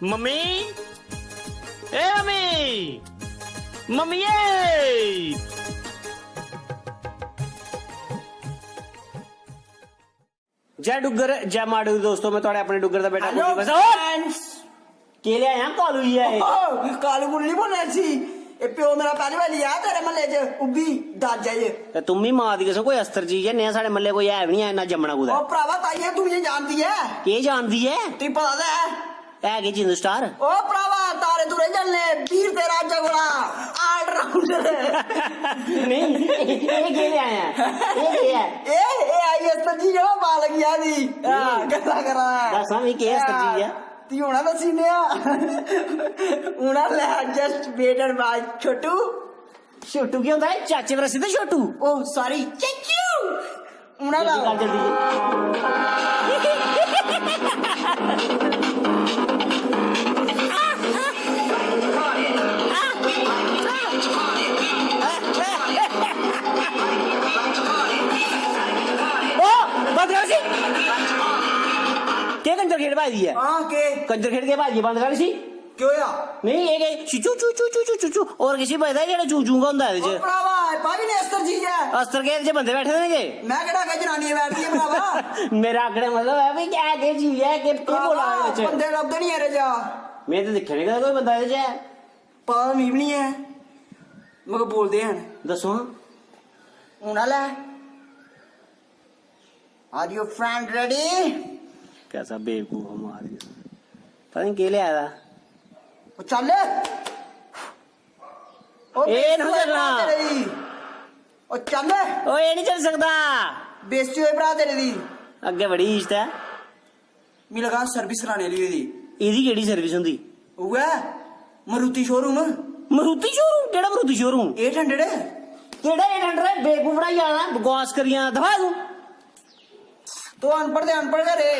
mummy ए mummy mummy जय डुगर जय माडू दोस्तों मैं थोड़े अपने डुगर का बेटा केले आया कालू ही है कालू कुल नहीं बोलना सी ए प्यो मेरा पहली वाली आ तेरे महल्ले च उब्बी दाद जाइए ते तुम भी मां दी कसम कोई अस्तर चीज है नया साडे महल्ले कोई है भी नहीं है ना जमना कुदा ओ भरावा ताइये तू ये जानती है के जानदी है तू पता है के जिंदू स्टार ओ भरावा तारे तुरे चलने वीर तेरा जगड़ा ऑलराउंडर नहीं ये केले आया ये है ए आई अस्तर जी जो बाल गया दी गल्ला करा दसा भी के अस्तर चीज है ती होना तो सीने उना ले जस्ट वेट एंड वॉच छोटू छोटू क्या होता है चाचे पर सीधे छोटू ओ सॉरी चच्चू उना ला कंजर खेड़ भाई है के कंजर खेड़ के भाई बंद कर सी क्यों या नहीं ये चू चू चू चू चू चू और किसी पता है जेड़ा चू चूंगा हुंदा है ओ भरावा भाभी ने अस्तर जी है अस्तर के जे बंदे बैठे ने मैं केड़ा कह जनानी बैठी है भरावा मेरा आखने मतलब है भाई क्या के चीज है कि तू बोला है बच्चे बंदे लबदे नहीं है रे जा मैं तो दिखे नहीं कोई बंदा है जे पता मी भी नहीं है मगर बोलदे हैं दसो उना ले आर यू फ्रेंड रेडी कैसा बेवकूफ हमारी पता नहीं के ले आया था ओ चल ए नहीं चलना ओ चल ओ ये नहीं चल सकता बेइज्जती होई भरा तेरे दी अगे बड़ी इज्जत है मी लगा सर्विस कराने ली दी इदी केड़ी सर्विस हुंदी ओए मारुति शोरूम मारुति शोरूम केड़ा मारुति शोरूम 800 केड़ा 800 बेवकूफ बड़ा जाना बकवास करियां दफा दूं तो अनपढ़ का रे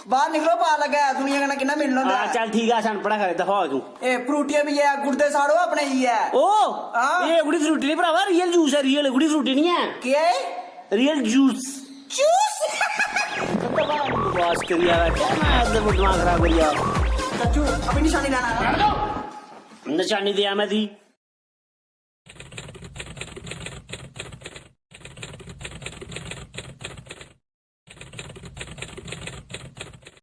बाहर निकलो पा लगा दुनिया का कितना मिलना हां चल ठीक है सन पड़ा करे दफा हो तू ए फ्रूटियां भी है गुर्दे साड़ो अपने ही है ओ ये गुड़ी फ्रूटी नहीं भरावा रियल जूस है रियल गुड़ी फ्रूटी नहीं है क्या है रियल जूस बकवास करिया क्या मैं एकदम दिमाग खराब करिया चाचू अभी निशानी लाना निशानी दिया मैं दी